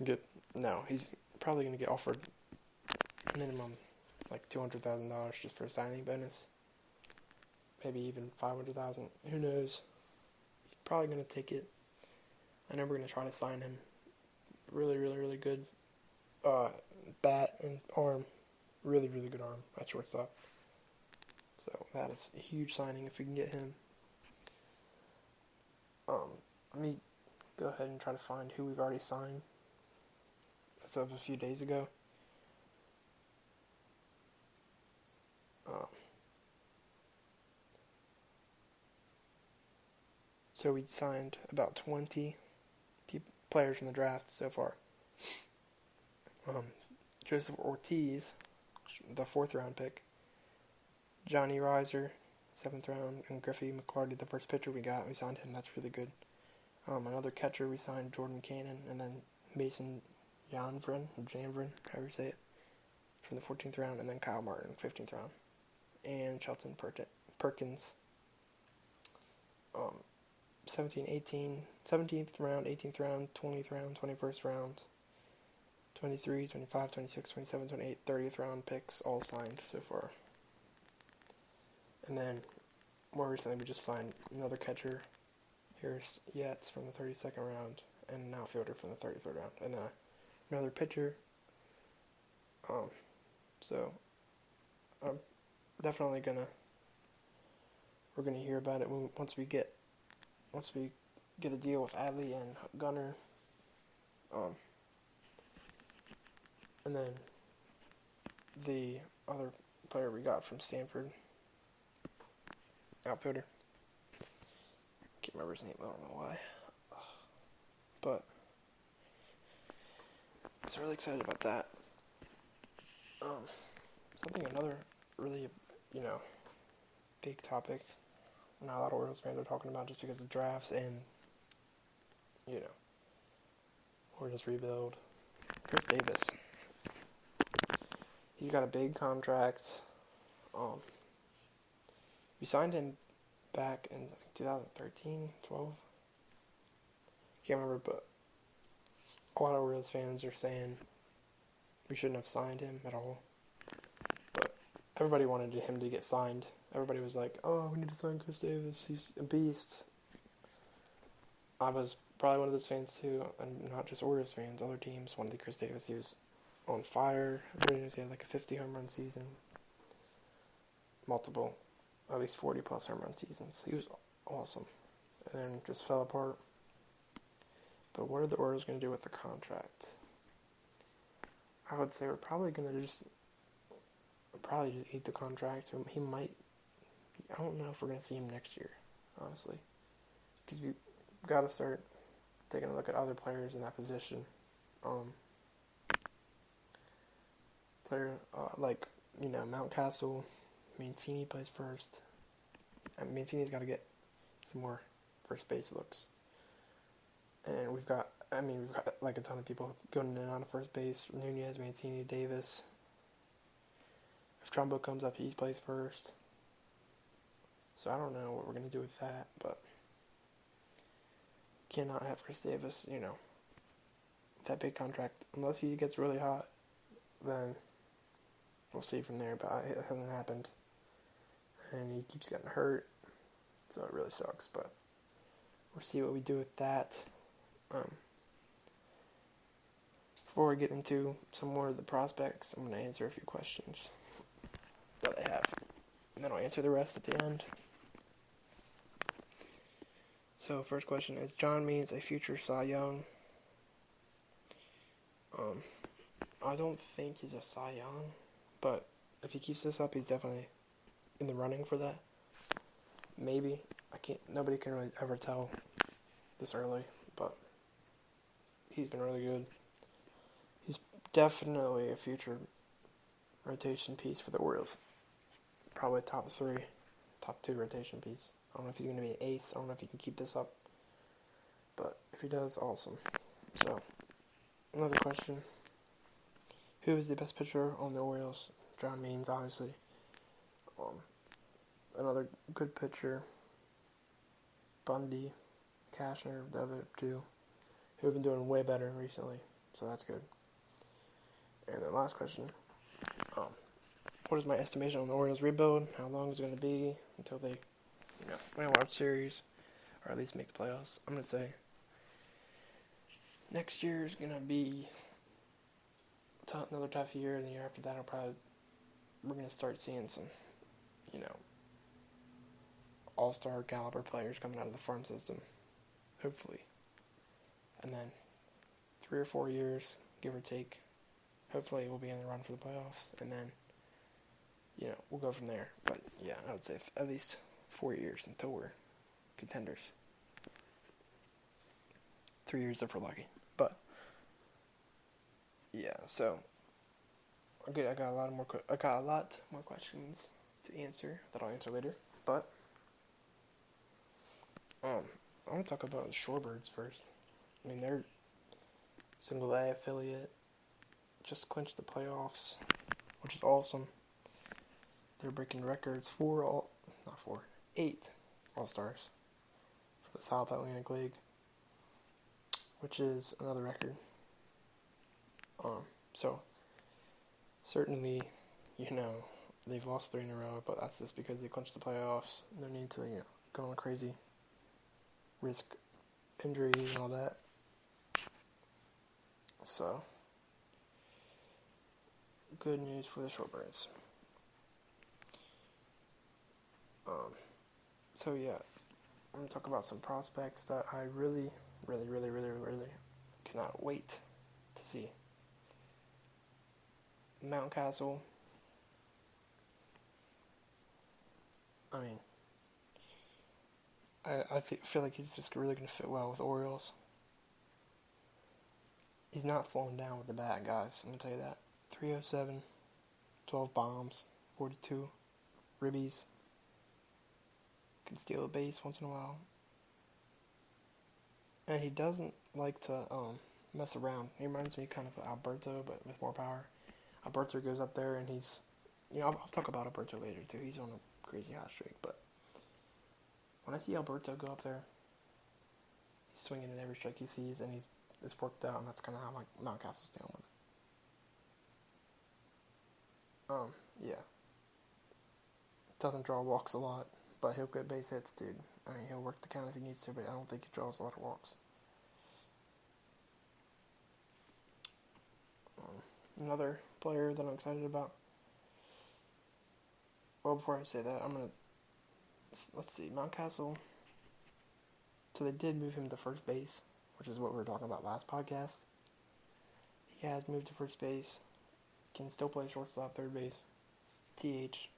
Get no, he's probably going to get offered minimum like $200,000 just for a signing bonus. Maybe even 500,000. Who knows? He's probably going to take it. I know we're going to try to sign him. Really, really, really good bat and arm. Really, really good arm at shortstop. So that is a huge signing if we can get him. Let me go ahead and try to find who we've already signed as of a few days ago. So we signed about 20 players in the draft so far. Joseph Ortiz, the 4th round pick. Johnny Reiser, 7th round. And Griffey McClarty, the first pitcher we got. We signed him. That's really good. Another catcher, we signed Jordan Cannon. And then Mason Janvrin, however you say it, from the 14th round. And then Kyle Martin, 15th round. And Shelton Perkins. 17th round, 18th round, 20th round, 21st round, 23, 25, 26, 27, 28, 30th round picks all signed so far. And then more recently we just signed another catcher, Harris Yates, from the 32nd round, and an outfielder from the 33rd round, and another pitcher. So I'm definitely we're gonna hear about it once we get a deal with Adley and Gunner. And then the other player we got from Stanford, outfielder. Can't remember his name, I don't know why. But I was really excited about that. Another really, big topic not a lot of Orioles fans are talking about just because of drafts and, Orioles rebuild. Chris Davis. He's got a big contract. We signed him back in 2013, 12. Can't remember, but a lot of Orioles fans are saying we shouldn't have signed him at all. But everybody wanted him to get signed. Everybody was like, oh, we need to sign Chris Davis. He's a beast. I was probably one of those fans too, and not just Orioles fans. Other teams wanted Chris Davis. He was on fire. He had like a 50 home run season. Multiple, at least 40 plus home run seasons. He was awesome. And then just fell apart. But what are the Orioles going to do with the contract? I would say we're probably going to just eat the contract. He might. I don't know if we're going to see him next year, honestly. Because we've got to start taking a look at other players in that position. Player like, Mountcastle, Mancini plays first. Mancini's got to get some more first base looks. And we've got like a ton of people going in and out of first base. Nunez, Mancini, Davis. If Trumbo comes up, he plays first. So I don't know what we're going to do with that, but cannot have Chris Davis, that big contract. Unless he gets really hot, then we'll see from there, but it hasn't happened. And he keeps getting hurt, so it really sucks, but we'll see what we do with that. Before we get into some more of the prospects, I'm going to answer a few questions that I have, and then I'll answer the rest at the end. So, first question is, John Means a future Cy Young? I don't think he's a Cy Young, but if he keeps this up, he's definitely in the running for that. Maybe. Nobody can really ever tell this early, but he's been really good. He's definitely a future rotation piece for the Orioles. Probably top 2 rotation piece. I don't know if he's going to be an ace. I don't know if he can keep this up. But if he does, awesome. So, another question. Who is the best pitcher on the Orioles? John Means, obviously. Another good pitcher, Bundy, Cashner, the other two, who have been doing way better recently. so that's good. And the last question, what is my estimation on the Orioles rebuild? How long is it going to be until they win a World Series, or at least make the playoffs? I'm going to say next year is going to be another tough year, and the year after that, we're going to start seeing some, all-star caliber players coming out of the farm system, hopefully. And then 3 or 4 years, give or take, hopefully we'll be in the run for the playoffs, and then, we'll go from there. But, yeah, I would say at least 4 years until we're contenders. 3 years if we're lucky. But, yeah, so, okay, I got a lot more questions to answer that I'll answer later. But, I want to talk about the Shorebirds first. I mean, they're single A affiliate, just clinched the playoffs, which is awesome. They're breaking records 8 All-Stars for the South Atlantic League, which is another record. So, certainly, they've lost 3 in a row, but that's just because they clinched the playoffs. No need to, go on crazy, risk injuries and all that. So, good news for the Shorebirds. So yeah, I'm going to talk about some prospects that I really, really, really, really, really cannot wait to see. Mountcastle. I mean, I feel like he's just really going to fit well with Orioles. He's not slowing down with the bat, guys. I'm going to tell you that. 307, 12 bombs, 42 ribbies. Can steal a base once in a while. And he doesn't like to mess around. He reminds me kind of Alberto, but with more power. Alberto goes up there and he's... I'll talk about Alberto later too. He's on a crazy hot streak. But when I see Alberto go up there, he's swinging at every strike he sees, and it's worked out, and that's kind of how Mountcastle's dealing with it. Yeah. Doesn't draw walks a lot, but he'll get base hits, dude. I mean, he'll work the count if he needs to, but I don't think he draws a lot of walks. Another player that I'm excited about. Well, before I say that, let's see, Mountcastle. So they did move him to first base, which is what we were talking about last podcast. He has moved to first base. Can still play shortstop, third base, TH.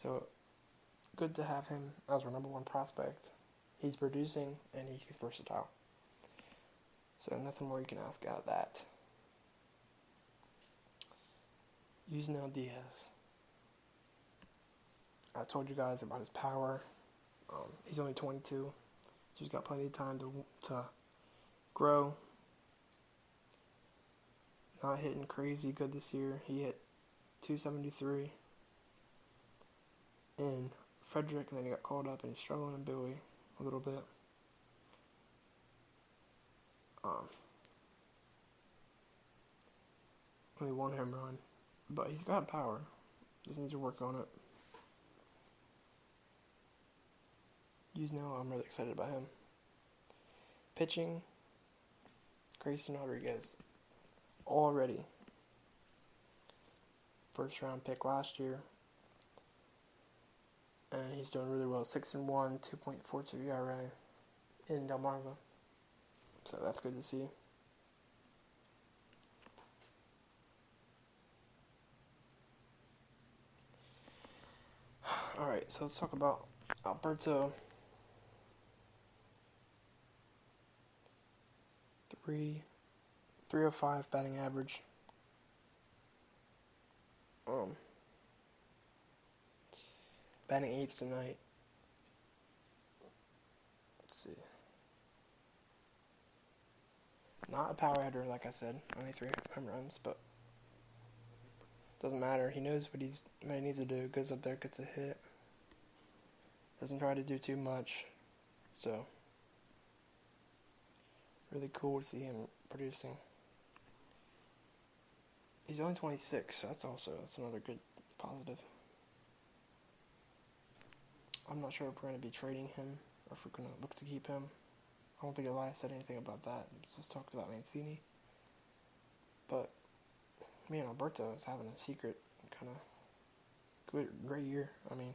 So, good to have him as our number 1 prospect. He's producing, and he's versatile. So, nothing more you can ask out of that. Yusniel Diaz. I told you guys about his power. He's only 22, so he's got plenty of time to grow. Not hitting crazy good this year. He hit 273 in Frederick, and then he got called up, and he's struggling in Bowie a little bit. Only 1 home run, but he's got power. Just needs to work on it. I'm really excited about him. Pitching, Grayson Rodriguez. Already. First round pick last year. And he's doing really well. 6-1, 2.42 ERA in Delmarva. So that's good to see. Alright, so let's talk about Alberto. 305 batting average. Batting 8th tonight. Let's see. Not a power hitter, like I said. Only 3 home runs, but doesn't matter. He knows what he needs to do. Goes up there, gets a hit. Doesn't try to do too much. So, really cool to see him producing. He's only 26, so that's another good positive. I'm not sure if we're going to be trading him or if we're going to look to keep him. I don't think Elias said anything about that. Just talked about Mancini. But, man, Alberto is having a secret kind of great year. I mean,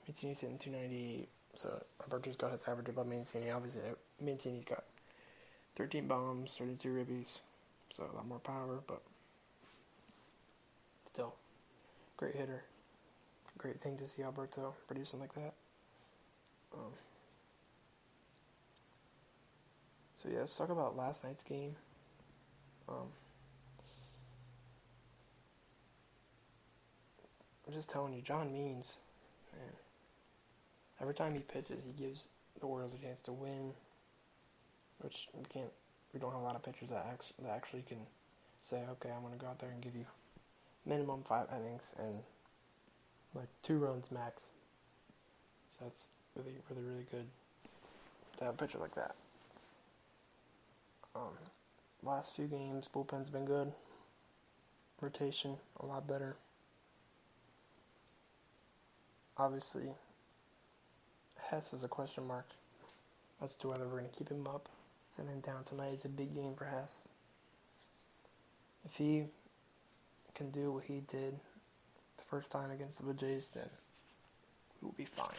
Mancini's hitting 298, so Alberto's got his average above Mancini. Obviously, Mancini's got 13 bombs, 32 ribbies, so a lot more power, but still, great hitter. Great thing to see Alberto producing like that. So yeah, let's talk about last night's game. I'm just telling you, John Means, man, every time he pitches, he gives the Orioles a chance to win, which we don't have a lot of pitchers that actually can say, okay, I'm going to go out there and give you minimum 5 innings and like 2 runs max. So that's really, really, really good to have a pitcher like that. Last few games, bullpen's been good. Rotation, a lot better. Obviously, Hess is a question mark as to whether we're going to keep him up. Sending down tonight is a big game for Hess. If he can do what he did the first time against the Blue Jays, then we will be fine.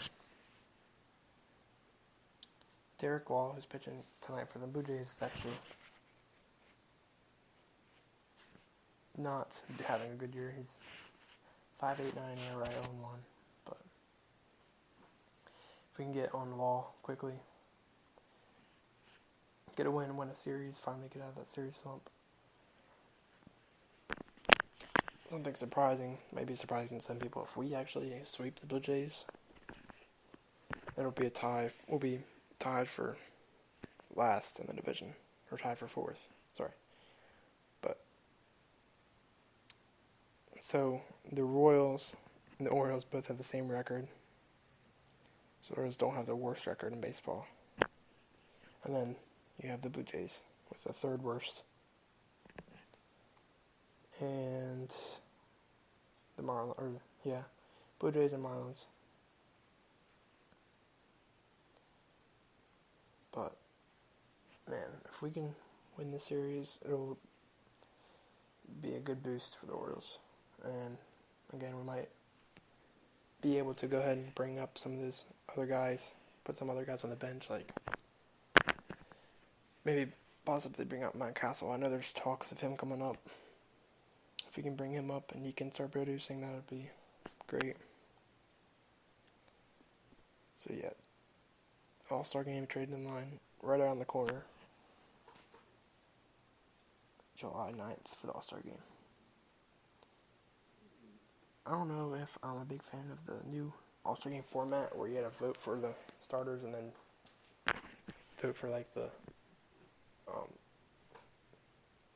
Derek Law, who's pitching tonight for the Blue Jays, is actually not having a good year. He's 5.89 ERA, 0-1. But if we can get on Law quickly, get a win a series, finally get out of that series slump. Something surprising, maybe surprising to some people, if we actually sweep the Blue Jays, it'll be a tie. We'll be tied for last in the division, or tied for 4th. Sorry. But so the Royals and the Orioles both have the same record. So the Orioles don't have the worst record in baseball. And then you have the Blue Jays with the 3rd worst. And the Blue Jays and Marlins. But, man, if we can win the series, it'll be a good boost for the Orioles. And, again, we might be able to go ahead and bring up some of those other guys, put some other guys on the bench, like maybe possibly bring up Matt Castle. I know there's talks of him coming up. If we can bring him up and he can start producing, that would be great. So, yeah. All-Star game trading in line right around the corner. July 9th for the All-Star game. I don't know if I'm a big fan of the new All-Star game format where you had to vote for the starters and then vote for like they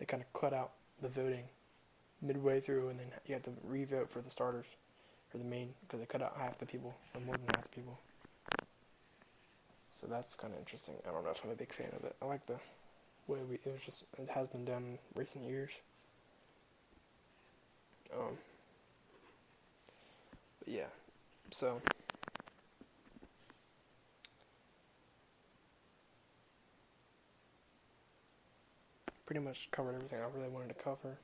kind of cut out the voting midway through and then you have to re-vote for the starters for the main, because they cut out half the people, or more than half the people. So that's kind of interesting. I don't know if I'm a big fan of it. I like the way it has been done in recent years. But yeah, so pretty much covered everything I really wanted to cover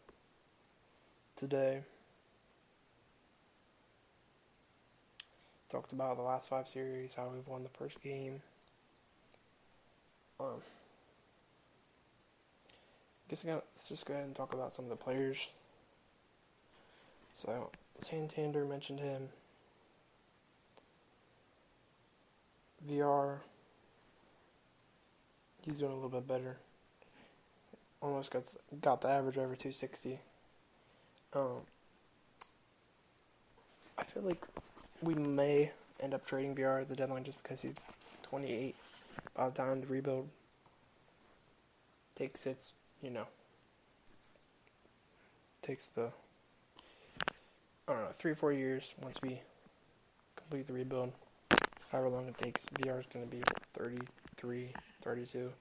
today. Talked about the last 5 series, how we've won the first game. Let's just go ahead and talk about some of the players. So, Santander mentioned him. VR, he's doing a little bit better. Almost got the average over 260. I feel like we may end up trading VR at the deadline just because he's 28. By the time the rebuild takes takes the, 3 or 4 years once we complete the rebuild. However long it takes, VR is going to be 33, 32.